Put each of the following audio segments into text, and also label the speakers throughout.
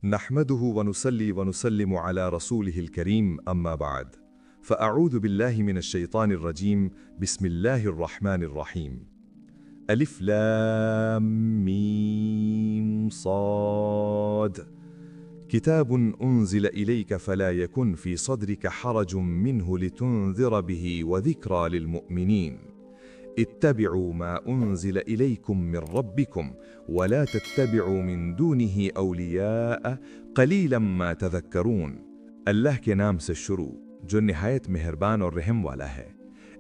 Speaker 1: نحمده ونصلي ونسلم على رسوله الكريم أما بعد فأعوذ بالله من الشيطان الرجيم بسم الله الرحمن الرحيم ألف لام ميم صاد كتاب أنزل إليك فلا يكن في صدرك حرج منه لتنذر به وذكرى للمؤمنين اتبعوا ما أنزل إليكم من ربكم ولا تتبعوا من دونه أولياء قليلا ما تذكرون اللہ کے نام سے شروع جو نہایت مہربان اور رحم والا ہے۔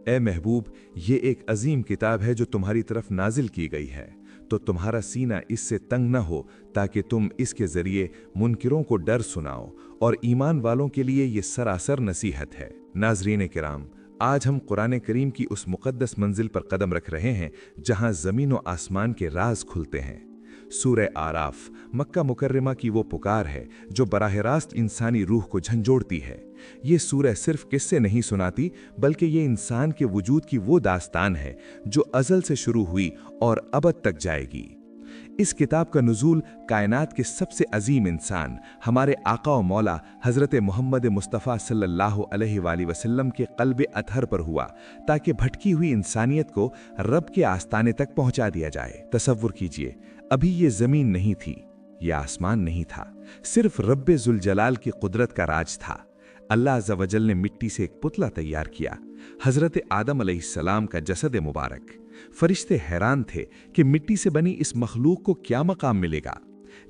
Speaker 1: اے محبوب، یہ ایک عظیم کتاب ہے جو تمہاری طرف نازل کی گئی ہے، تو تمہارا سینہ اس سے تنگ نہ ہو تاکہ تم اس کے ذریعے منکروں کو ڈر سناؤ، اور ایمان والوں کے لیے یہ سراسر نصیحت ہے۔ ناظرین کرام، آج ہم قرآن کریم کی اس مقدس منزل پر قدم رکھ رہے ہیں جہاں زمین و آسمان کے راز کھلتے ہیں۔ سورہ آراف مکہ مکرمہ کی وہ پکار ہے جو براہ راست انسانی روح کو جھنجھوڑتی ہے۔ یہ سورہ صرف قصے نہیں سناتی، بلکہ یہ انسان کے وجود کی وہ داستان ہے جو ازل سے شروع ہوئی اور ابد تک جائے گی۔ اس کتاب کا نزول کائنات کے سب سے عظیم انسان ہمارے آقا و مولا حضرت محمد مصطفیٰ صلی اللہ علیہ وآلہ وسلم کے قلب اطہر پر ہوا، تاکہ بھٹکی ہوئی انسانیت کو رب کے آستانے تک پہنچا دیا جائے۔ تصور کیجئے، ابھی یہ زمین نہیں تھی، یہ آسمان نہیں تھا، صرف رب ذوالجلال کی قدرت کا راج تھا۔ اللہ عز و جل نے مٹی سے ایک پتلا تیار کیا، حضرت آدم علیہ السلام کا جسد مبارک۔ فرشتے حیران تھے کہ مٹی سے بنی اس مخلوق کو کیا مقام ملے گا،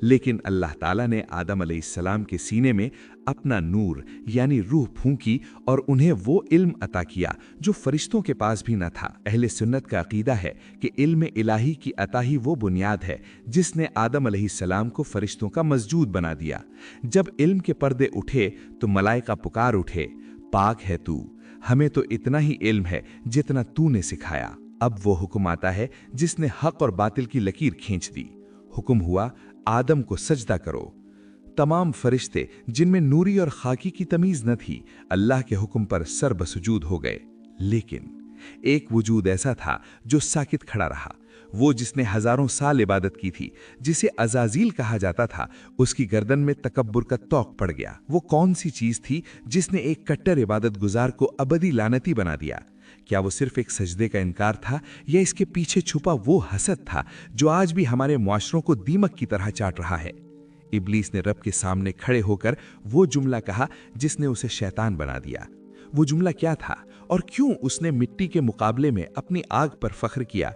Speaker 1: لیکن اللہ تعالیٰ نے آدم علیہ السلام کے سینے میں اپنا نور یعنی روح پھونکی اور انہیں وہ علم عطا کیا جو فرشتوں کے پاس بھی نہ تھا۔ اہل سنت کا عقیدہ ہے کہ علم الہی کی عطا ہی وہ بنیاد ہے جس نے آدم علیہ السلام کو فرشتوں کا مسجود بنا دیا۔ جب علم کے پردے اٹھے تو ملائکہ پکار اٹھے، پاک ہے تو، ہمیں تو اتنا ہی علم ہے جتنا تو نے سکھایا۔ اب وہ حکم آتا ہے جس نے حق اور باطل کی لکیر کھینچ دی۔ حکم ہوا، آدم کو سجدہ کرو۔ تمام فرشتے جن میں نوری اور خاکی کی تمیز نہ تھی، اللہ کے حکم پر سر بسجود ہو گئے، لیکن ایک وجود ایسا تھا جو ساکت کھڑا رہا، وہ جس نے ہزاروں سال عبادت کی تھی، جسے عزازیل کہا جاتا تھا۔ اس کی گردن میں تکبر کا طوق پڑ گیا۔ وہ کون سی چیز تھی جس نے ایک کٹر عبادت گزار کو ابدی لعنتی بنا دیا؟ کیا وہ صرف ایک سجدے کا انکار تھا، یا اس کے پیچھے چھپا وہ حسد تھا جو آج بھی ہمارے معاشروں کو دیمک کی طرح چاٹ رہا ہے؟ ابلیس نے رب کے سامنے کھڑے ہو کر وہ جملہ کہا جس نے اسے شیطان بنا دیا۔ وہ جملہ کیا تھا اور کیوں اس نے مٹی کے مقابلے میں اپنی آگ پر فخر کیا؟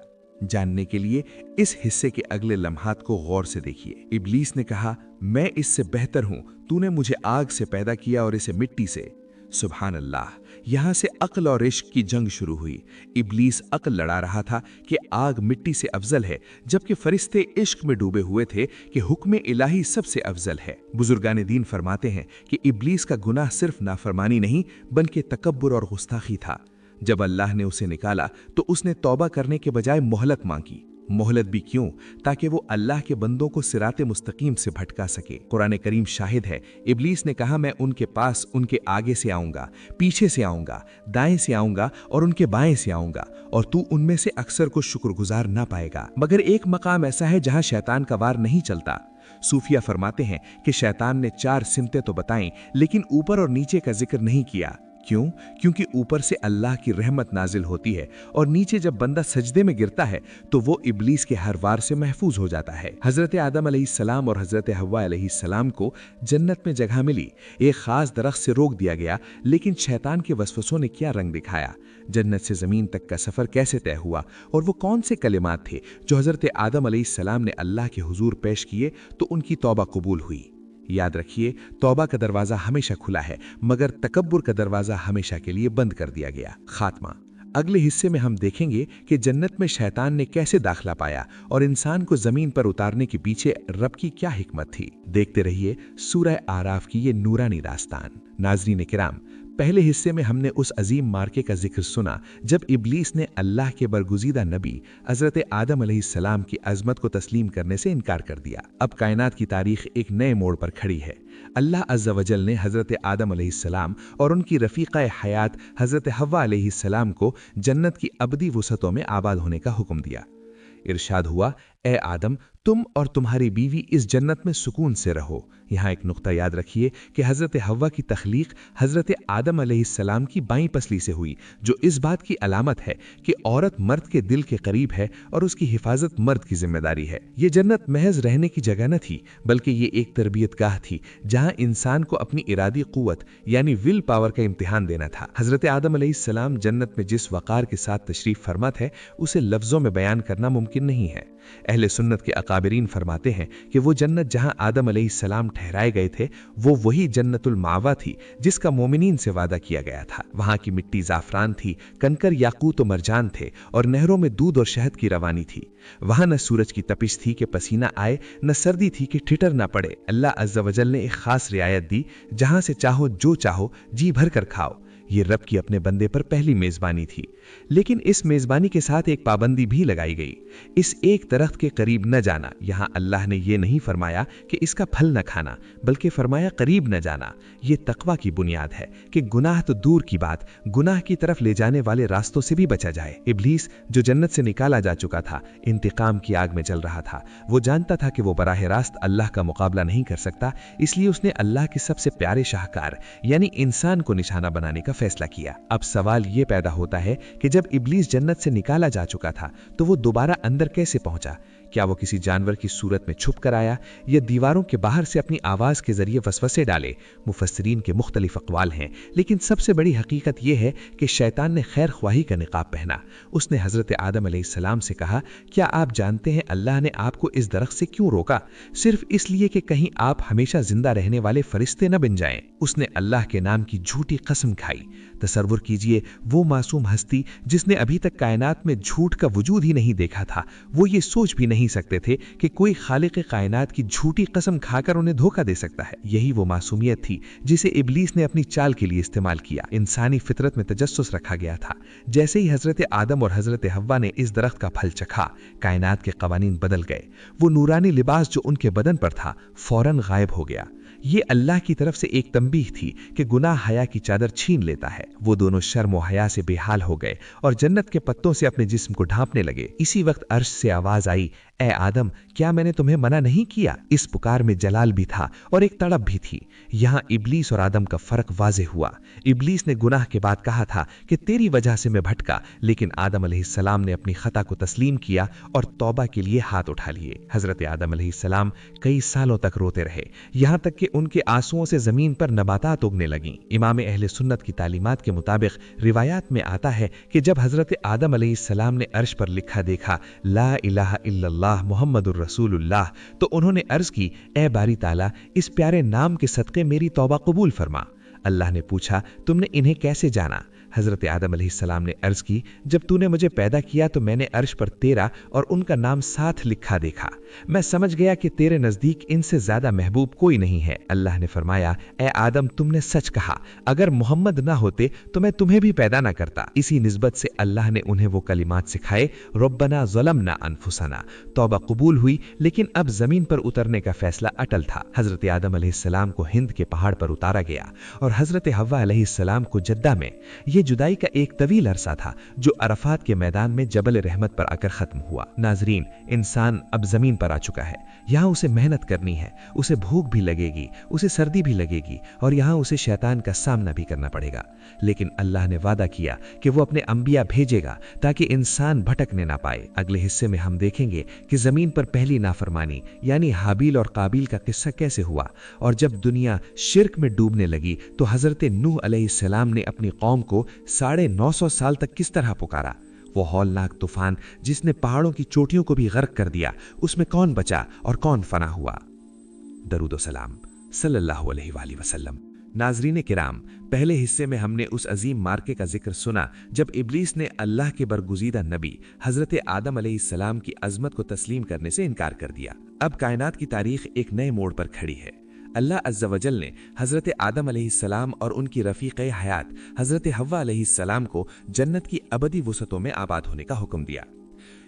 Speaker 1: جاننے کے لیے اس حصے کے اگلے لمحات کو غور سے دیکھیے۔ ابلیس نے کہا، میں اس سے بہتر ہوں، تو نے مجھے آگ سے پیدا کیا اور اسے مٹی سے۔ سبحان اللہ، یہاں سے عقل اور عشق کی جنگ شروع ہوئی۔ ابلیس عقل لڑا رہا تھا کہ آگ مٹی سے افضل ہے، جبکہ فرشتے عشق میں ڈوبے ہوئے تھے کہ حکم الہی سب سے افضل ہے۔ بزرگان دین فرماتے ہیں کہ ابلیس کا گناہ صرف نافرمانی نہیں بلکہ تکبر اور گستاخی تھا۔ جب اللہ نے اسے نکالا تو اس نے توبہ کرنے کے بجائے مہلت مانگی۔ مہلت بھی کیوں؟ تاکہ وہ اللہ کے بندوں کو صراط مستقیم سے بھٹکا سکے۔ قرآن کریم شاہد ہے، ابلیس نے کہا، میں ان کے پاس ان کے آگے سے آؤں گا، پیچھے سے آؤں گا، دائیں سے آؤں گا اور ان کے بائیں سے آؤں گا، اور تو ان میں سے اکثر کو شکر گزار نہ پائے گا۔ مگر ایک مقام ایسا ہے جہاں شیطان کا وار نہیں چلتا۔ صوفیہ فرماتے ہیں کہ شیطان نے 4 سمتیں تو بتائیں لیکن اوپر اور نیچے کا ذکر نہیں کیا۔ کیوں؟ کیونکہ اوپر سے اللہ کی رحمت نازل ہوتی ہے، اور نیچے جب بندہ سجدے میں گرتا ہے تو وہ ابلیس کے ہر وار سے محفوظ ہو جاتا ہے۔ حضرت آدم علیہ السلام اور حضرت حوا علیہ السلام کو جنت میں جگہ ملی، ایک خاص درخت سے روک دیا گیا، لیکن شیطان کے وسوسوں نے کیا رنگ دکھایا؟ جنت سے زمین تک کا سفر کیسے طے ہوا، اور وہ کون سے کلمات تھے جو حضرت آدم علیہ السلام نے اللہ کے حضور پیش کیے تو ان کی توبہ قبول ہوئی؟ یاد رکھیے، توبہ کا دروازہ ہمیشہ کھلا ہے، مگر تکبر کا دروازہ ہمیشہ کے لیے بند کر دیا گیا۔ خاتمہ۔ اگلے حصے میں ہم دیکھیں گے کہ جنت میں شیطان نے کیسے داخلہ پایا اور انسان کو زمین پر اتارنے کے پیچھے رب کی کیا حکمت تھی۔ دیکھتے رہیے سورہ آراف کی یہ نورانی داستان۔ ناظرین کرام، پہلے حصے میں ہم نے اس عظیم مارکے کا ذکر سنا جب ابلیس نے اللہ کے برگزیدہ نبی حضرت آدم علیہ السلام کی عظمت کو تسلیم کرنے سے انکار کر دیا۔ اب کائنات کی تاریخ ایک نئے موڑ پر کھڑی ہے۔ اللہ عز و جل نے حضرت آدم علیہ السلام اور ان کی رفیقہ حیات حضرت حوا علیہ السلام کو جنت کی ابدی وسعتوں میں آباد ہونے کا حکم دیا۔ ارشاد ہوا، اے آدم، تم اور تمہاری بیوی اس جنت میں سکون سے رہو،
Speaker 2: यहाँ एक नुक्ता याद रखिए कि हज़रत हव्वा की तख्लीक हज़रत आदम अलैहिस्सलाम की बाईं पसली से हुई, जो इस बात की अलामत है कि औरत मर्द के दिल के करीब है और उसकी हिफाजत मर्द की जिम्मेदारी है। ये जन्नत महज रहने की जगह न थी, बल्कि ये एक तरबियत गाह थी जहाँ इंसान को अपनी इरादी कुव्वत यानी विल पावर का इम्तिहान देना था। हज़रत आदम अलैहिस्सलाम जन्नत में जिस वक़ार के साथ तशरीफ फरमा थे उसे लफ्ज़ों में बयान करना मुमकिन नहीं है। अहले सुन्नत के अकाबरीन फरमाते हैं कि वो जन्नत जहां आदम अलैहिस्सलाम ठहराए गए थे वो वही जन्नतुल मावा थी जिसका मोमिनीन से वादा किया गया था। वहां की मिट्टी जाफरान थी, कंकर याकूत और मरजान थे और नहरों में दूध और शहद की रवानी थी। वहां न सूरज की तपिश थी कि पसीना आए, न सर्दी थी कि ठिठर न पड़े। अल्लाह अज़्ज़ा वजल ने एक खास रियायत दी, जहां से चाहो जो चाहो जी भर कर खाओ। ये रब की अपने बंदे पर पहली मेजबानी थी, लेकिन इस मेजबानी के साथ एक पाबंदी भी लगाई गई, इस एक दरख्त के करीब न जाना। यहाँ अल्लाह ने ये नहीं फरमाया कि इसका फल न खाना, बल्कि फरमाया करीब न जाना। ये तकवा की बुनियाद है कि गुनाह तो दूर की बात, गुनाह की तरफ ले जाने वाले रास्तों से भी बचा जाए। इब्लीस जो जन्नत से निकाला जा चुका था, इंतकाम की आग में जल रहा था। वो जानता था कि वो बराह रास्त अल्लाह का मुकाबला नहीं कर सकता, इसलिए उसने अल्लाह के सबसे प्यारे शाहकार यानी इंसान को निशाना बनाने का फैसला किया। अब सवाल ये पैदा होता है कि जब इब्लीस जन्नत से निकाला जा चुका था तो वो दोबारा अंदर कैसे पहुंचा? क्या वो किसी जानवर की सूरत में छुप कर आया या दीवारों के बाहर से अपनी आवाज के जरिए वसवसे डाले? मुफस्सिरीन के मुख्तलिफ अक़वाल हैं, लेकिन सबसे बड़ी हकीकत यह है कि शैतान ने खैर ख्वाही का निकाब पहना। उसने हजरत आदम अलैहिस्सलाम से कहा, क्या आप जानते हैं अल्लाह ने आपको इस दरख्त से क्यों रोका? सिर्फ इसलिए कि कहीं आप हमेशा जिंदा रहने वाले फरिश्ते न बन जाएं। उसने अल्लाह के नाम की झूठी कसम खाई। तसव्वुर कीजिए, वो मासूम हस्ती जिसने अभी तक कायनात में झूठ का वजूद ही नहीं देखा था, वो ये सोच भी नहीं सकते थे कि कोई खालिक कायनात की झूठी कसम खाकर उन्हें धोखा दे सकता है। यही वो मासूमियत थी जिसे इब्लीस ने अपनी चाल के लिए इस्तेमाल किया। इंसानी फितरत में तजस्सुस रखा गया था। जैसे ही हजरत आदम और हजरत हव्वा ने इस दरख्त का फल चखा, कायनात के कवानीन बदल गए। वो नूरानी लिबास जो उनके बदन पर था फौरन गायब हो गया। ये अल्लाह की तरफ से एक तंबीह थी कि गुनाह हया की चादर छीन लेता है। वो दोनों शर्म और हया से बेहाल हो गए और जन्नत के पत्तों से अपने जिस्म को ढांपने लगे। इसी वक्त अर्श से आवाज आई, ए आदम, क्या मैंने तुम्हें मना नहीं किया? इस पुकार में जलाल भी था और एक तड़प भी थी। यहाँ इब्लीस और आदम का फर्क वाज़ेह हुआ। इब्लीस ने गुनाह के बाद कहा था कि तेरी वजह से मैं भटका, लेकिन आदम अलैहिस्सलाम ने अपनी खता को तस्लीम किया और तौबा के लिए हाथ उठा लिए। हजरत आदम अलैहिस्सलाम कई सालों तक रोते रहे, यहाँ तक कि उनके आंसुओं से जमीन पर नबातात उगने लगीं। इमाम अहले सुन्नत की तालीमात के मुताबिक रिवायात में आता है कि जब हजरत आदम अलैहिस्सलाम ने अर्श पर लिखा देखा ला इलाहा इल्लल्लाह मुहम्मदुर रसूलुल्लाह, तो उन्होंने अर्ज की, ए बारी ताला, इस प्यारे नाम के सदके मेरी तौबा कबूल फरमा। अल्लाह ने पूछा, तुमने इन्हें कैसे जाना? हजरत आदम अलैहिस्सलाम ने अर्ज की, जब तूने मुझे पैदा किया तो मैंने अर्श पर तेरा और उनका नाम साथ लिखा देखा। मैं समझ गया कि तेरे नजदीक इनसे ज्यादा महबूब कोई नहीं है। अल्लाह ने फरमाया, ए आदम, तुमने सच कहा, अगर मोहम्मद ना होते तो मैं तुम्हें भी पैदा ना करता। इसी निस्बत से अल्लाह ने उन्हें वो कलिमात सिखाए, रब्बना ज़लमना अनफुसना। तौबा कबूल हुई, लेकिन अब जमीन पर उतरने का फैसला अटल था। हजरत आदम अलैहिस्सलाम को हिंद के पहाड़ पर उतारा गया और हजरत हव्वा अलैहिस्सलाम को जद्दा में। ये जुदाई का एक तवील अरसा था जो अरफात के मैदान में जबल रहमत पर आकर खत्म हुआ। नाजरीन, इंसान अब जमीन पर आ चुका है। यहाँ उसे मेहनत करनी है, उसे भूख भी लगेगी, उसे सर्दी भी लगेगी और यहाँ उसे शैतान का सामना भी करना पड़ेगा। लेकिन अल्लाह ने वादा किया कि वो अपने अंबिया भेजेगा ताकि इंसान भटकने ना पाए। अगले हिस्से में हम देखेंगे कि जमीन पर पहली नाफरमानी यानी हाबील और काबिल का किस्सा कैसे हुआ और जब दुनिया शिर्क में डूबने लगी तो हजरत नूह अलैहिस्सलाम ने अपनी कौम को 950 साल तक किस तरह पुकारा। वो हौलनाक तूफान जिसने पहाड़ों की चोटियों को भी गर्क कर दिया, उसमें कौन बचा और कौन फना हुआ? दरूद सलाम सल्लल्लाहु अलैहि वसल्लम। नाजरीन किराम, पहले हिस्से में हमने उस अजीम मार्के का जिक्र सुना जब इब्लीस ने अल्लाह के बरगुज़ीदा नबी हजरत आदम अलैहिस्सलाम की अजमत को तस्लीम करने से इनकार कर दिया। अब कायनात की तारीख एक नए मोड़ पर खड़ी है। अल्लाह अज़्ज़ा वजल ने हज़रत आदम अलैहिस्सलाम और उनकी रफ़ीक़े हयात हज़रत हव्वा अलैहिस्सलाम को जन्नत की अबदी वुसअतों में आबाद होने का हुक्म दिया।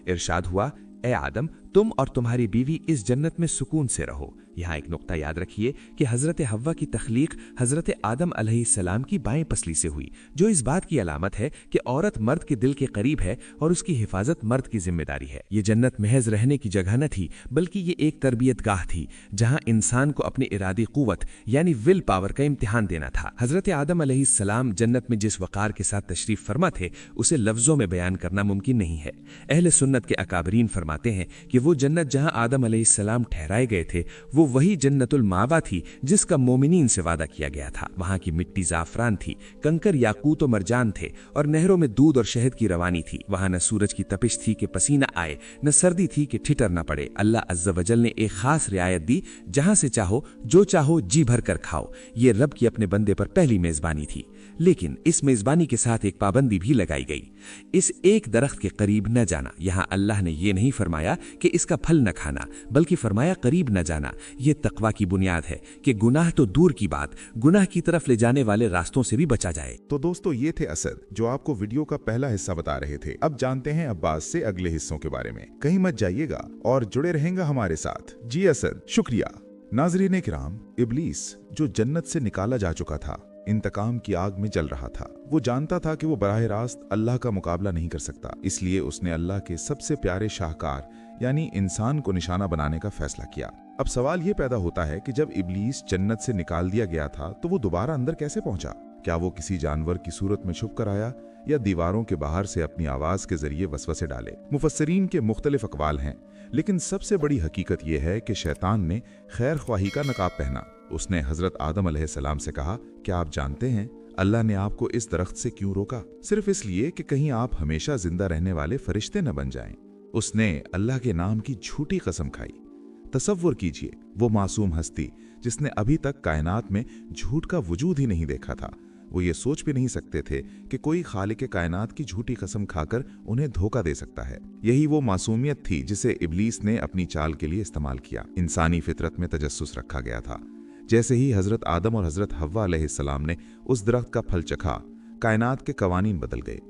Speaker 2: इरशाद हुआ, ए आदम, तुम और तुम्हारी बीवी इस जन्नत में सुकून से रहो। यहाँ एक नुक्ता याद रखिए कि हजरत हव्वा की तख्लीक हजरत आदम अलैहिस्सलाम की बाएं पसली से हुई, जो इस बात की अलामत है कि औरत मर्द के दिल के करीब है और उसकी हिफाजत मर्द की जिम्मेदारी है। ये जन्नत महज रहने की जगह न थी, बल्कि ये एक तरबियत गाह थी जहाँ इंसान को अपनी इरादी कुव्वत यानी विल पावर का इम्तिहान देना था। हजरत आदम अलैहिस्सलाम जन्नत में जिस वक़ार के साथ तशरीफ फरमा थे उसे लफ्ज़ों में बयान करना मुमकिन नहीं है। अहले सुन्नत के अकाबरीन फरमाते हैं कि वो जन्नत जहाँ आदम अलैहिस्सलाम ठहराए गए थे वो वही जन्नतुल मावा थी जिसका मोमिनीन से वादा किया गया था। वहाँ की मिट्टी जाफरान थी, कंकर याकूत और मरजान थे और नहरों में दूध और शहद की रवानी थी। वहाँ न सूरज की तपिश थी कि पसीना आए, न सर्दी थी कि ठिठर न पड़े। अल्लाह अज़्ज़ वजल ने एक खास रियायत दी, जहाँ से चाहो जो चाहो जी भर कर खाओ। ये रब की अपने बंदे पर पहली मेजबानी थी, लेकिन इस मेजबानी के साथ एक पाबंदी भी लगाई गई, इस एक दरख्त के करीब न जाना। यहाँ अल्लाह ने ये नहीं फरमाया कि इसका फल न खाना, बल्कि फरमाया करीब न जाना। ये तकवा की बुनियाद है कि गुनाह तो दूर की बात, गुनाह की तरफ ले जाने वाले रास्तों से भी बचा जाए।
Speaker 3: तो दोस्तों, ये थे असद जो आपको वीडियो का पहला हिस्सा बता रहे थे। अब जानते हैं अब्बास से अगले हिस्सों के बारे में। कहीं मत जाइएगा और जुड़े रहेंगे हमारे साथ। जी असद, शुक्रिया। नाज़रीन किराम, इब्लीस जो जन्नत से निकाला जा चुका था, इंतकाम की आग में जल रहा था। वो जानता था कि वो बराह रास्त अल्लाह का मुकाबला नहीं कर सकता, इसलिए उसने अल्लाह के सबसे प्यारे शाहकार यानी इंसान को निशाना बनाने का फैसला किया। अब सवाल ये पैदा होता है कि जब इब्लीस जन्नत से निकाल दिया गया था तो वो दोबारा अंदर कैसे पहुंचा? क्या वो किसी जानवर की सूरत में छुप कर आया या दीवारों के बाहर से अपनी आवाज के जरिए वसवसे डाले? मुफस्सरीन के मुख्तलिफ अकवाल हैं, लेकिन सबसे बड़ी हकीकत यह है कि शैतान ने खैर ख्वाही का नकाब पहना। उसने हजरत आदम अलैहिस्सलाम से कहा, क्या आप जानते हैं अल्लाह ने आपको इस दरख्त से क्यों रोका? सिर्फ इसलिए कि कहीं आप हमेशा जिंदा रहने वाले फरिश्ते न बन जाएं। उसने अल्लाह के नाम की झूठी कसम खाई। तसव्वुर कीजिए, वो मासूम हस्ती जिसने अभी तक कायनात में झूठ का वजूद ही नहीं देखा था, वो ये सोच भी नहीं सकते थे कि कोई खालिक कायनात की झूठी कसम खाकर उन्हें धोखा दे सकता है। यही वो मासूमियत थी जिसे इब्लीस ने अपनी चाल के लिए इस्तेमाल किया। इंसानी फितरत में तजस्सुस रखा गया था। जैसे ही हजरत आदम और हजरत हव्वा अलैहिस्सलाम ने उस दरख्त का फल चखा, कायनात के कवानीन बदल गए।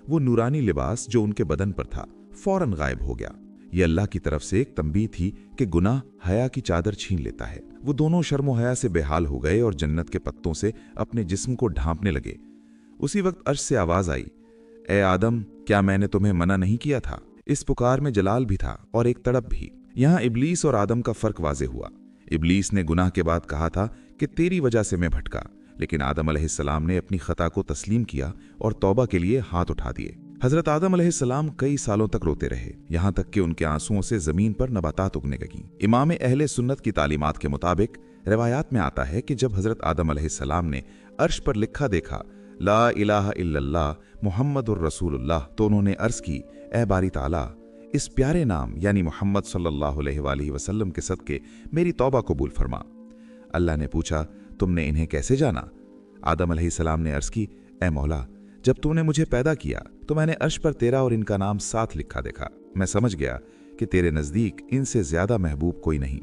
Speaker 3: वो नूरानी लिबास जो उनके बदन पर था फौरन गायब हो गया। ये अल्लाह की तरफ से एक तंबीह थी कि गुनाह हया की चादर छीन लेता है। वो दोनों शर्म हया से बेहाल हो गए और जन्नत के पत्तों से अपने जिस्म को ढांपने लगे। उसी वक्त अर्श से आवाज आई, ए आदम, क्या मैंने तुम्हें मना नहीं किया था? इस पुकार में जलाल भी था और एक तड़प भी। यहाँ इब्लीस और आदम का फर्क वाजे हुआ। इब्लीस ने गुनाह के बाद कहा था कि तेरी वजह से मैं भटका, लेकिन आदम अलैहिस्सलाम ने अपनी खता को तस्लीम किया और तौबा के लिए हाथ उठा दिए। हजरत आदम अलैहिस्सलाम कई सालों तक रोते रहे, यहाँ तक कि उनके आंसुओं से जमीन पर नबातात उगने लगी। इमाम अहले सुन्नत की तालीमात के मुताबिक रिवायात में आता है कि जब हजरत आदम अलैहिस्सलाम ने अर्श पर लिखा देखा ला इलाहा इल्लल्लाह मुहम्मदुर रसूलुल्लाह, तो उन्होंने अर्ज की, ए बारी ताला, इस प्यारे नाम यानी मोहम्मद सल्लल्लाहु अलैहि वसल्लम के सदके मेरी तौबा कबूल फरमा। अल्लाह ने पूछा, तुमने इन्हें कैसे जाना? आदम अलैहिस्सलाम ने अर्ज की, ए मौला, जब तूने मुझे पैदा किया तो मैंने अर्श पर तेरा और इनका नाम साथ लिखा देखा। मैं समझ गया कि तेरे नज़दीक इनसे ज़्यादा महबूब कोई नहीं।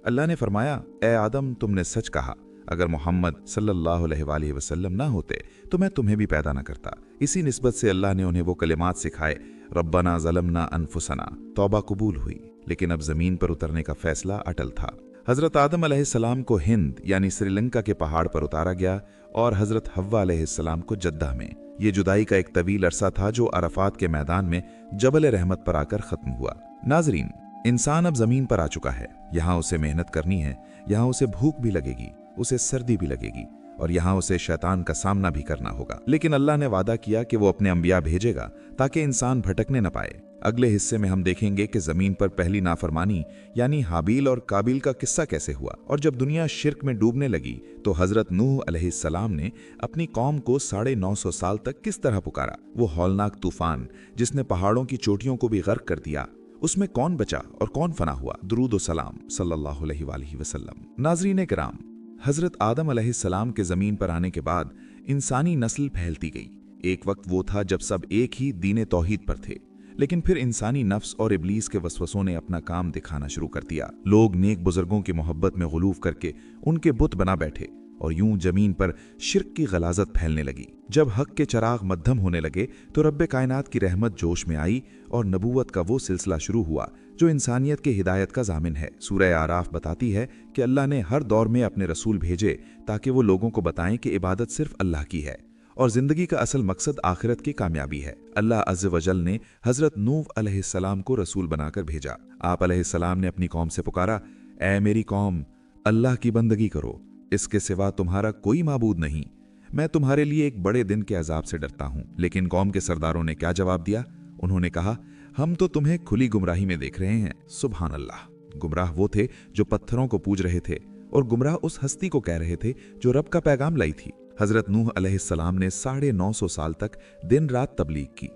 Speaker 3: अल्लाह ने फरमाया, ए आदम, तुमने सच कहा, अगर मोहम्मद सल्लल्लाहु अलैहि वसल्लम ना होते तो मैं तुम्हें भी पैदा ना करता। इसी निस्बत से अल्लाह ने उन्हें वो कलिमात सिखाए, रब्बना ज़लमना अनफुसना। तौबा कबूल हुई, लेकिन अब ज़मीन पर उतरने का फैसला अटल था। हज़रत आदम अलैहिस्सलाम को हिंद यानी श्रीलंका के पहाड़ पर उतारा गया और हज़रत हव्वा अलैहिस्सलाम को जद्दा में। ये जुदाई का एक तवील अरसा था जो अरफात के मैदान में जबल रहमत पर आकर ख़त्म हुआ। नाजरीन, इंसान अब ज़मीन पर आ चुका है। यहाँ उसे मेहनत करनी है, यहाँ उसे भूख भी लगेगी, उसे सर्दी भी लगेगी और यहाँ उसे शैतान का सामना भी करना होगा। लेकिन अल्लाह ने वादा किया कि वो अपने अंबिया भेजेगा ताकि इंसान भटकने न पाए। अगले हिस्से में हम देखेंगे कि जमीन पर पहली नाफरमानी यानी हाबील और काबिल का किस्सा कैसे हुआ और जब दुनिया शिर्क में डूबने लगी तो हजरत नूह अलैहिस्सलाम ने अपनी कौम को 950 साल तक किस तरह पुकारा। वो हौलनाक तूफान जिसने पहाड़ों की चोटियों को भी गर्क कर दिया, उसमें कौन बचा और कौन फना हुआ? दुरूद व सलाम सल्लल्लाहु अलैहि वसल्लम। नाज़रीन किराम, हजरत आदम अलैहिस्सलाम के जमीन पर आने के बाद इंसानी नस्ल फैलती गई। एक वक्त वो था जब सब एक ही दीन तौहीद पर थे, लेकिन फिर इंसानी नफ्स और इब्लीस के वसवसों ने अपना काम दिखाना शुरू कर दिया। लोग नेक बुजुर्गों की मोहब्बत में गुलूफ करके उनके बुत बना बैठे और यूं जमीन पर शिर्क की गलाजत फैलने लगी। जब हक के चराग मध्यम होने लगे तो रब्बे कायनात की रहमत जोश में आई और नबूवत का वो सिलसिला शुरू हुआ जो इंसानियत के हिदायत का जामिन है। सूरह आराफ बताती है कि अल्लाह ने हर दौर में अपने रसूल भेजे ताकि वो लोगों को बताएं कि इबादत सिर्फ अल्लाह की है और जिंदगी का असल मकसद आखिरत की कामयाबी है। अल्लाह अज़्ज़ व जल ने हजरत नूह अलैहिस्सलाम को रसूल बनाकर भेजा। आप अलैहिस्सलाम ने अपनी कौम से पुकारा, ऐ मेरी कौम, अल्लाह की बंदगी करो, इसके सिवा तुम्हारा कोई माबूद नहीं। मैं तुम्हारे लिए एक बड़े दिन के अजाब से डरता हूँ। लेकिन कौम के सरदारों ने क्या जवाब दिया? उन्होंने कहा, हम तो तुम्हें खुली गुमराही में देख रहे हैं। सुभान अल्लाह। गुमराह वो थे जो पत्थरों को पूज रहे थे और गुमराह उस हस्ती को कह रहे थे जो रब का पैगाम लाई थी। हजरत नूह अलैहिस्सलाम ने 950 साल तक दिन रात तबलीग की।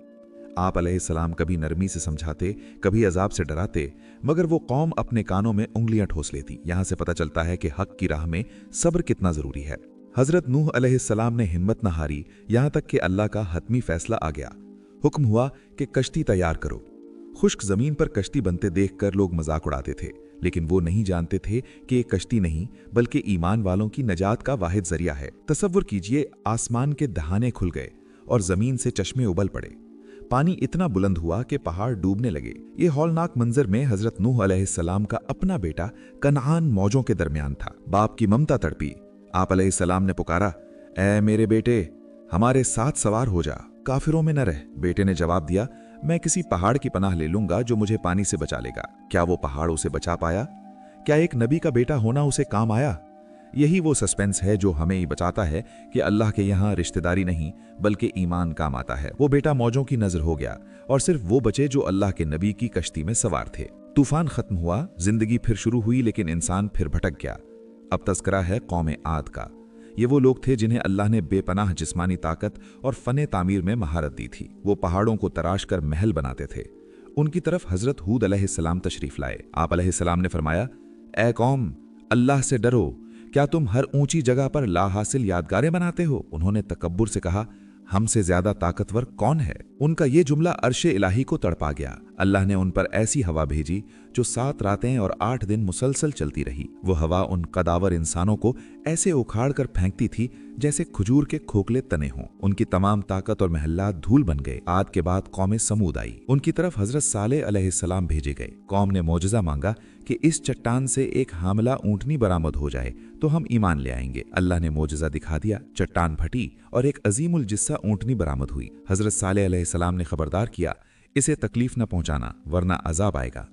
Speaker 3: आप अलैहिस्सलाम कभी नरमी से समझाते, कभी अजाब से डराते, मगर वो कौम अपने कानों में उंगलियां ठोस लेती। यहां से पता चलता है कि हक की राह में सब्र कितना जरूरी है। हजरत नूह अलैहिस्सलाम ने हिम्मत न हारी, यहां तक कि अल्लाह का हतमी फैसला आ गया। हुक्म हुआ कि कश्ती तैयार करो। खुश्क जमीन पर कश्ती बनते देखकर लोग मजाक उड़ाते थे, लेकिन वो नहीं जानते थे कि ये कश्ती नहीं बल्कि ईमान वालों की नजात का वाहिद जरिया है। तसव्वुर कीजिए, आसमान के दहाने खुल गए और जमीन से चश्मे उबल पड़े। पानी इतना बुलंद हुआ कि पहाड़ डूबने लगे। ये हौलनाक मंजर में हजरत नूह अलैहिस्सलाम का अपना बेटा कनान मौजों के दरमियान था। बाप की ममता तड़पी। आप अलैहिस्सलाम ने पुकारा, ऐ मेरे बेटे, हमारे साथ सवार हो जा, काफिरों में न रह। बेटे ने जवाब दिया, मैं किसी पहाड़ की पनाह ले लूंगा जो मुझे पानी से बचा लेगा। क्या वो पहाड़ उसे बचा पाया? क्या एक नबी का बेटा होना उसे काम आया? यही वो सस्पेंस है जो हमें बचाता है कि अल्लाह के यहाँ रिश्तेदारी नहीं बल्कि ईमान काम आता है। वो बेटा मौजों की नजर हो गया और सिर्फ वो बचे जो अल्लाह के नबी की कश्ती में सवार थे। तूफान खत्म हुआ, जिंदगी फिर शुरू हुई, लेकिन इंसान फिर भटक गया। अब तस्करा है कौम आद का। ये वो लोग थे जिन्हें अल्लाह ने बेपनाह जिस्मानी ताकत और फने तामीर में महारत दी थी। वो पहाड़ों को तराश कर महल बनाते थे। उनकी तरफ हजरत हूद अलैहिस्सलाम तशरीफ लाए। आप अलैहिस्सलाम ने फरमाया, ऐ कौम, अल्लाह से डरो। क्या तुम हर ऊंची जगह पर लाहासिल यादगारें बनाते हो? उन्होंने तकब्बुर से कहा, हमसे ज्यादा ताकतवर कौन है? उनका ये जुमला अर्शे इलाही को तड़पा गया। अल्लाह ने उन पर ऐसी हवा भेजी जो 7 रातें और 8 दिन मुसलसल चलती रही। वो हवा उन कदावर इंसानों को ऐसे उखाड़ कर फेंकती थी जैसे खजूर के खोखले तने हों। उनकी तमाम ताकत और महल्लात धूल बन गए। आद के बाद कौम समूद आई। उनकी तरफ हजरत सालेह अलैहिस्सलाम भेजे गए। कौम ने मौजज़ा मांगा कि इस चट्टान से एक हामला ऊंटनी बरामद हो जाए तो हम ईमान ले आएंगे। अल्लाह ने मौजज़ा दिखा दिया। चट्टान फटी और एक अजीमुल जिस्सा ऊंटनी बरामद हुई। हजरत सालेह अलैहिस्सलाम ने खबरदार किया, इसे तकलीफ न पहुंचाना वरना अजाब आएगा।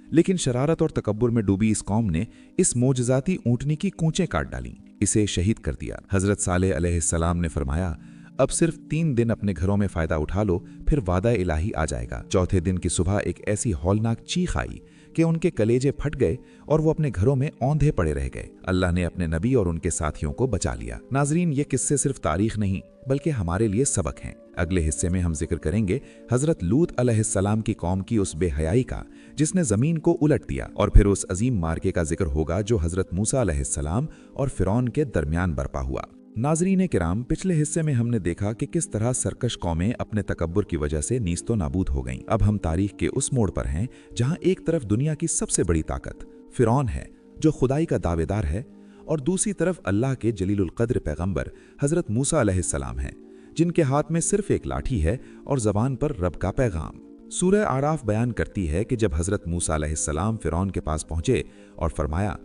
Speaker 3: लेकिन शरारत और तकब्बुर में डूबी इस कौम ने इस मोजज़ाती ऊंटनी की कूंचें काट डाली, इसे शहीद कर दिया। हजरत सालेह अलैहिस्सलाम ने फरमाया, अब सिर्फ 3 दिन अपने घरों में फायदा उठा लो, फिर वादा इलाही आ जाएगा। चौथे दिन की सुबह एक ऐसी हौलनाक चीख आई कि उनके कलेजे फट गए और वो अपने घरों में औंधे पड़े रह गए। अल्लाह ने अपने नबी और उनके साथियों को बचा लिया। नाजरीन, ये किस्से सिर्फ तारीख नहीं बल्कि हमारे लिए सबक हैं। अगले हिस्से में हम जिक्र करेंगे हजरत लूत अलैहिस्सलाम की कौम की उस बेहयाई का जिसने जमीन को उलट दिया, और फिर उस अजीम मार्के का जिक्र होगा जो हजरत मूसा अलैहिस्सलाम और फिरौन के दरमियान बरपा हुआ। नाजरीन किराम, पिछले हिस्से में हमने देखा कि किस तरह सरकश कौमें अपने तकब्बुर की वजह से नीस्तो नाबूद हो गईं। अब हम तारीख के उस मोड़ पर हैं जहां एक तरफ दुनिया की सबसे बड़ी ताकत फिरौन है जो खुदाई का दावेदार है, और दूसरी तरफ अल्लाह के जलीलुल कद्र पैगंबर हजरत मूसा अलैहिस्सलाम हैं जिनके हाथ में सिर्फ एक लाठी है और जबान पर रब का पैगाम। सूरह आराफ बयान करती है कि जब हजरत मूसा अलैहिस्सलाम फिरौन के पास पहुंचे और फरमाया,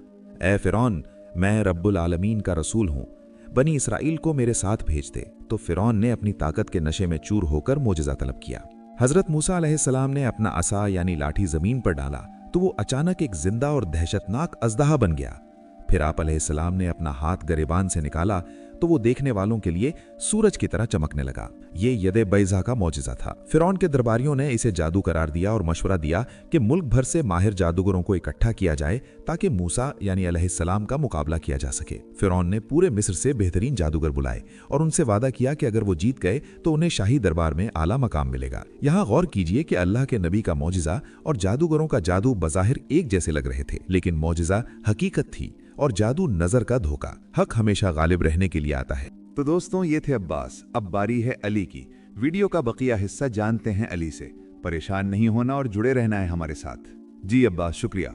Speaker 3: ए फिरौन, मैं रब्बुल आलमीन का रसूल हूं, बनी इसराइल को मेरे साथ भेज दे, तो फिरौन ने अपनी ताकत के नशे में चूर होकर मोजज़ा तलब किया। हजरत मूसा अलैहिस्सलाम ने अपना असा यानी लाठी जमीन पर डाला तो वो अचानक एक जिंदा और दहशतनाक अजदहा बन गया। फिर आप अलैहिस्सलाम ने अपना हाथ गरेबान से निकाला तो वो देखने वालों के लिए सूरज की तरह चमकने लगा। ये यदे बैज़ा का मौजिज़ा था। फिरौन के दरबारियों ने इसे जादू करार दिया और मशवरा दिया कि मुल्क भर से माहिर जादूगरों को इकट्ठा किया जाए ताकि मूसा यानी अलैहिस्सलाम का मुकाबला किया जा सके। फिरौन ने पूरे मिस्र से बेहतरीन जादूगर बुलाए और उनसे वादा किया कि अगर वो जीत गए तो उन्हें शाही दरबार में आला मकाम मिलेगा। यहाँ गौर कीजिए कि अल्लाह के नबी का मौजिज़ा और जादूगरों का जादू बज़ाहिर एक जैसे लग रहे थे, लेकिन मौजिज़ा हकीकत थी और जादू नजर का धोखा। हक हमेशा गालिब रहने के लिए आता है।
Speaker 4: तो दोस्तों, ये थे अब्बास। अब बारी है अली की। वीडियो का बकिया हिस्सा जानते हैं अली से। परेशान नहीं होना और जुड़े रहना है हमारे साथ। जी अब्बास, शुक्रिया।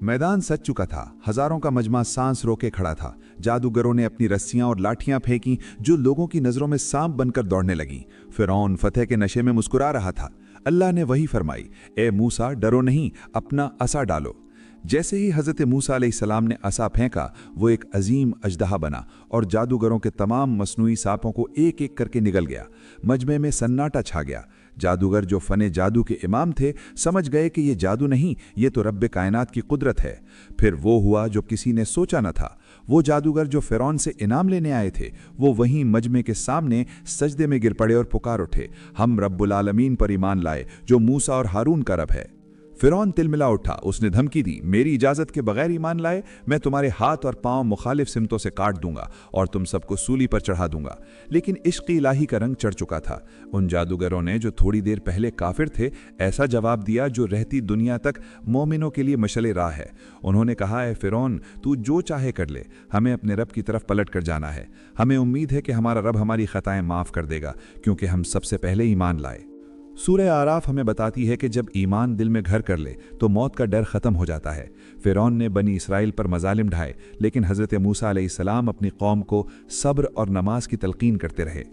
Speaker 4: मैदान सज चुका था। हजारों का मजमा सांस रोके खड़ा था। जादूगरों ने अपनी रस्सियां और लाठियां फेंकी जो लोगों की नजरों में सांप बनकर दौड़ने लगी। फिरौन फतेह के नशे में मुस्कुरा रहा था। अल्लाह ने वही फरमाई, ए मूसा डरो नहीं, अपना असा डालो। जैसे ही हज़रत मूसा अलैहिस्सलाम ने असा फेंका, वो एक अजीम अजदहा बना और जादूगरों के तमाम मसनूई सांपों को एक एक करके निगल गया। मजमे में सन्नाटा छा गया। जादूगर जो फने जादू के इमाम थे समझ गए कि ये जादू नहीं, ये तो रब्बे कायनात की कुदरत है। फिर वो हुआ जो किसी ने सोचा न था। वो जादूगर जो फ़िरौन से इनाम लेने आए थे, वो वहीं मजमे के सामने सजदे में गिर पड़े और पुकार उठे, हम रब्बुल आलमीन पर ईमान लाए जो मूसा और हारून का रब है। फ़िरौन तिलमिला उठा, उसने धमकी दी, मेरी इजाज़त के बगैर ईमान लाए मैं तुम्हारे हाथ और पांव मुखालिफ सिमतों से काट दूंगा और तुम सबको सूली पर चढ़ा दूंगा। लेकिन इश्क़ इलाही का रंग चढ़ चुका था। उन जादूगरों ने जो थोड़ी देर पहले काफिर थे ऐसा जवाब दिया जो रहती दुनिया तक मोमिनों के लिए मशले राह है। उन्होंने कहा, ए फ़िरौन तू जो चाहे कर ले, हमें अपने रब की तरफ पलट कर जाना है। हमें उम्मीद है कि हमारा रब हमारी ख़ताएँ माफ़ कर देगा क्योंकि हम सबसे पहले ईमान लाए। सूरह आराफ हमें बताती है कि जब ईमान दिल में घर कर ले तो मौत का डर ख़त्म हो जाता है। फ़िरौन ने बनी इसराइल पर मजालिम ढाए, लेकिन हज़रत मूसा अलैहिस्सलाम अपनी कौम को सब्र और नमाज की तलकीन करते रहे।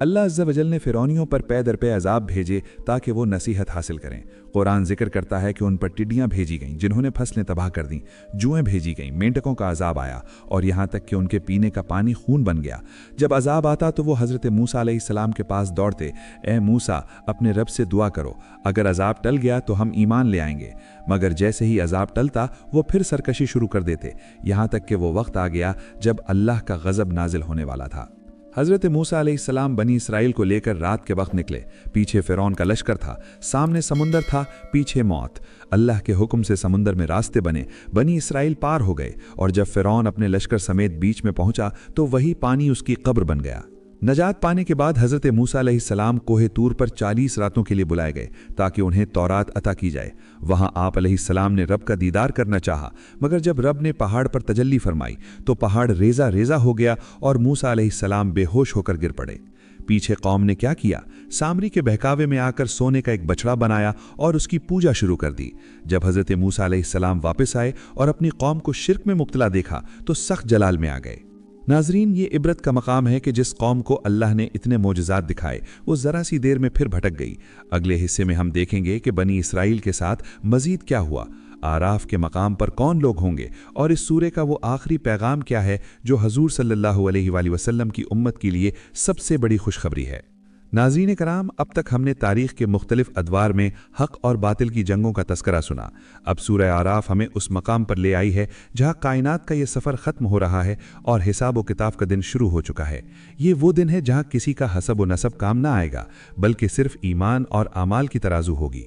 Speaker 4: अल्लाह अज़्ज़ा वजल ने फ़िरौनियों पर पै दर पे अजाब भेजे ताकि वो नसीहत हासिल करें। कुरान जिक्र करता है कि उन पर टिड्डियाँ भेजी गईं जिन्होंने फसलें तबाह कर दीं, जुएँ भेजी गईं, मेंढकों का अजाब आया और यहाँ तक कि उनके पीने का पानी खून बन गया। जब अजाब आता तो वो हज़रत मूसा अलैहिस्सलाम के पास दौड़ते, ए मूसा अपने रब से दुआ करो, अगर अजाब टल गया तो हम ईमान ले आएंगे। मगर जैसे ही अजाब टलता वो फिर सरकशी शुरू कर देते, यहाँ तक कि वो वक्त आ गया जब अल्लाह का गज़ब नाजिल होने वाला था। हज़रत मूसा अलैहिस्सलाम बनी इसराइल को लेकर रात के वक्त निकले। पीछे फ़िरौन का लश्कर था, सामने समुंदर था, पीछे मौत। अल्लाह के हुक्म से समुंदर में रास्ते बने, बनी इसराइल पार हो गए और जब फ़िरौन अपने लश्कर समेत बीच में पहुंचा तो वही पानी उसकी कब्र बन गया। नजात पाने के बाद हज़रत मूसा अलैहिस्सलाम कोहे तूर पर 40 रातों के लिए बुलाए गए ताकि उन्हें तौरात अता की जाए। वहां आप अलैहिस्सलाम ने रब का दीदार करना चाहा, मगर जब रब ने पहाड़ पर तजल्ली फरमाई तो पहाड़ रेजा रेजा हो गया और मूसा अलैहिस्सलाम बेहोश होकर गिर पड़े। पीछे कौम ने क्या किया, सामरी के बहकावे में आकर सोने का एक बछड़ा बनाया और उसकी पूजा शुरू कर दी। जब हज़रत मूसा अलैहिस्सलाम वापस आए और अपनी कौम को शिर्क में मुब्तला देखा तो सख्त जलाल में आ गए। नाजरीन, ये इबरत का मकाम है कि जिस कौम को अल्लाह ने इतने मोजज़ात दिखाए वो ज़रा सी देर में फिर भटक गई। अगले हिस्से में हम देखेंगे कि बनी इसराइल के साथ मज़ीद क्या हुआ, आराफ के मकाम पर कौन लोग होंगे और इस सूरे का वो आखिरी पैगाम क्या है जो हजूर सल्लल्लाहु अलैहि वसल्लम की उम्मत के लिए सबसे बड़ी खुशखबरी है। नाज़रीन कराम, अब तक हमने तारीख़ के मुख्तलिफ अदवार में हक़ और बातिल की जंगों का तस्करा सुना। अब सूरह आराफ हमें उस मकाम पर ले आई है जहाँ कायनात का ये सफ़र ख़त्म हो रहा है और हिसाब व किताब का दिन शुरू हो चुका है। ये वो दिन है जहाँ किसी का हसब व नसब काम ना आएगा, बल्कि सिर्फ ईमान और आमाल की तराजू होगी।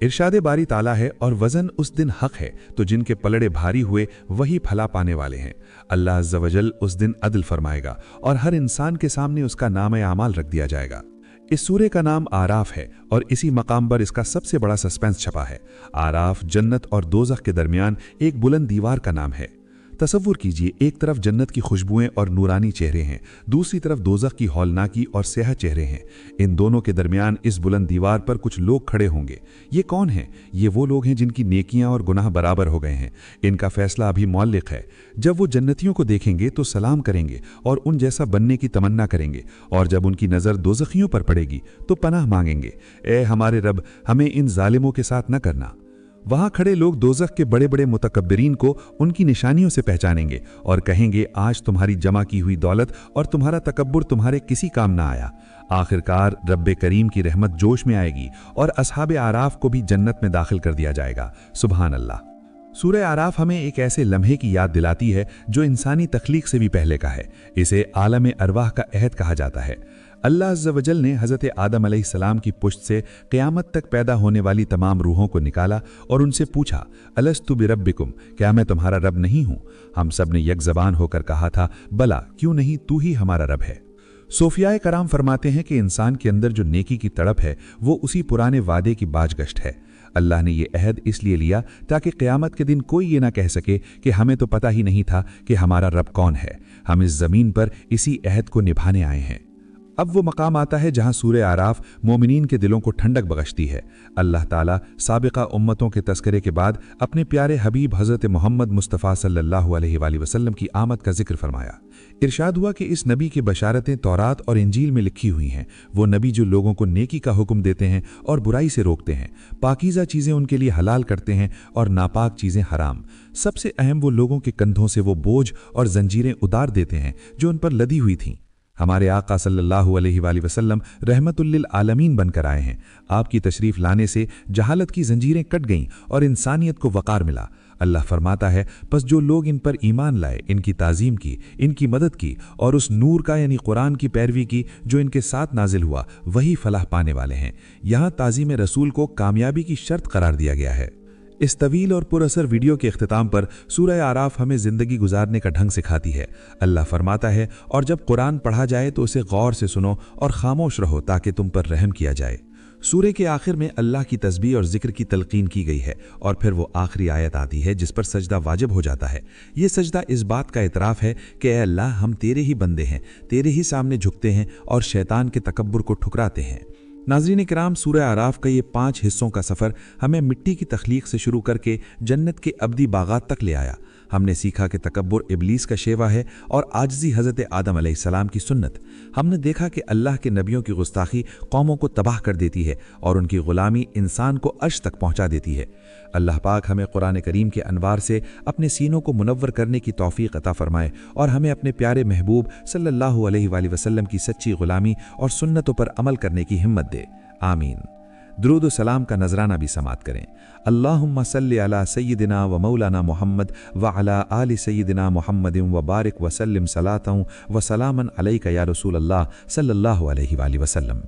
Speaker 4: इरशाद बारी ताला है, और वज़न उस दिन हक़ है तो जिनके पलड़े भारी हुए वही फला पाने वाले हैं। अल्लाह अज़्ज़ा वजल उस दिन अदल फरमाएगा और हर इंसान के सामने उसका नाम आमाल रख दिया जाएगा। इस सूरे का नाम आराफ है और इसी मकाम पर इसका सबसे बड़ा सस्पेंस छपा है। आराफ जन्नत और दोज़ख के दरमियान एक बुलंद दीवार का नाम है। तसव्वुर कीजिए, एक तरफ जन्नत की खुशबुएं और नूरानी चेहरे हैं, दूसरी तरफ दोज़ख की हौलनाकी और स्याह चेहरे हैं। इन दोनों के दरमियान इस बुलंद दीवार पर कुछ लोग खड़े होंगे। ये कौन हैं? ये वो लोग हैं जिनकी नेकियां और गुनाह बराबर हो गए हैं। इनका फैसला अभी मौलिक है। जब वो जन्नतियों को देखेंगे तो सलाम करेंगे और उन जैसा बनने की तमन्ना करेंगे, और जब उनकी नज़र दोज़खियों पर पड़ेगी तो पनाह मांगेंगे, ए हमारे रब, हमें इन जालिमों के साथ न करना। वहां खड़े लोग दोज़ख के बड़े बड़े मुतकब्बिरीन को उनकी निशानियों से पहचानेंगे और कहेंगे, आज तुम्हारी जमा की हुई दौलत और तुम्हारा तकब्बुर तुम्हारे किसी काम ना आया। आखिरकार रब्बे करीम की रहमत जोश में आएगी और असहाबे आराफ को भी जन्नत में दाखिल कर दिया जाएगा। सुभान अल्लाह। सूरह आराफ हमें एक ऐसे लम्हे की याद दिलाती है जो इंसानी तख्लीक से भी पहले का है। इसे आलम अरवाह का अहद कहा जाता है। अल्लाह अज़्ज़ा वजल ने हज़रत आदम अलैहिस्सलाम की पुश्त से क़यामत तक पैदा होने वाली तमाम रूहों को निकाला और उनसे पूछा, अलस्तु बिरब्बिकुम, क्या मैं तुम्हारा रब नहीं हूँ? हम सब ने एक ज़बान होकर कहा था, बला, क्यों नहीं, तू ही हमारा रब है। सूफियाए कराम फरमाते हैं कि इंसान के अंदर जो नेकी की तड़प है वो उसी पुराने वादे की बाजगश्त है। अल्लाह ने ये अहद इसलिए लिया ताकि क़यामत के दिन कोई ये ना कह सके कि हमें तो पता ही नहीं था कि हमारा रब कौन है। हम इस ज़मीन पर इसी अहद को निभाने आए हैं।
Speaker 3: اب وہ مقام آتا ہے جہاں سورہ آراف مومنین کے دلوں کو ٹھنڈک بخشتی ہے۔ اللہ تعالیٰ سابقہ امتوں کے تذکرے کے بعد اپنے پیارے حبیب حضرت محمد مصطفیٰ صلی اللہ علیہ وآلہ وسلم کی آمد کا ذکر فرمایا۔ ارشاد ہوا کہ اس نبی کی بشارتیں تورات اور انجیل میں لکھی ہوئی ہیں، وہ نبی جو لوگوں کو نیکی کا حکم دیتے ہیں اور برائی سے روکتے ہیں، پاکیزہ چیزیں ان کے لیے حلال کرتے ہیں اور ناپاک چیزیں حرام۔ سب سے اہم وہ لوگوں کے کندھوں سے وہ بوجھ اور زنجیریں اتار دیتے ہیں جو ان پر لدی ہوئی تھیں۔ ہمارے آقا صلی اللہ علیہ وآلہ وسلم رحمت للعالمین بن کر آئے ہیں۔ آپ کی تشریف لانے سے جہالت کی زنجیریں کٹ گئیں اور انسانیت کو وقار ملا۔ اللہ فرماتا ہے، پس جو لوگ ان پر ایمان لائے، ان کی تعظیم کی، ان کی مدد کی اور اس نور کا یعنی قرآن کی پیروی کی جو ان کے ساتھ نازل ہوا، وہی فلاح پانے والے ہیں۔ یہاں تعظیم رسول کو کامیابی کی شرط قرار دیا گیا ہے۔ اس طویل اور پر اثر ویڈیو کے اختتام پر سورہ آراف ہمیں زندگی گزارنے کا ڈھنگ سکھاتی ہے۔ اللہ فرماتا ہے، اور جب قرآن پڑھا جائے تو اسے غور سے سنو اور خاموش رہو تاکہ تم پر رحم کیا جائے۔ سورہ کے آخر میں اللہ کی تسبیح اور ذکر کی تلقین کی گئی ہے، اور پھر وہ آخری آیت آتی ہے جس پر سجدہ واجب ہو جاتا ہے۔ یہ سجدہ اس بات کا اعتراف ہے کہ اے اللہ، ہم تیرے ہی بندے ہیں، تیرے ہی سامنے جھکتے ہیں اور شیطان کے تکبر کو ٹھکراتے ہیں۔ ناظرین کرام، سورہ آراف کا یہ 5 حصوں کا سفر ہمیں مٹی کی تخلیق سے شروع کر کے جنت کے ابدی باغات تک لے آیا۔ ہم نے سیکھا کہ تکبر ابلیس کا شیوا ہے اور عاجزی حضرت آدم علیہ السلام کی سنت۔ ہم نے دیکھا کہ اللہ کے نبیوں کی گستاخی قوموں کو تباہ کر دیتی ہے اور ان کی غلامی انسان کو عرش تک پہنچا دیتی ہے۔ اللہ پاک ہمیں قرآن کریم کے انوار سے اپنے سینوں کو منور کرنے کی توفیق عطا فرمائے اور ہمیں اپنے پیارے محبوب صلی اللہ علیہ وآلہ وسلم کی سچی غلامی اور سنتوں پر عمل کرنے کی ہمت دے، آمین۔ درود و سلام کا نذرانہ بھی سماعت کریں۔ اللہم صلی علی سیدنا و مولانا محمد وعلی آل سیدنا محمد وبارک وسلم صلاۃ و سلاما علیک یا رسول اللہ صلی اللہ علیہ وآلہ وسلم۔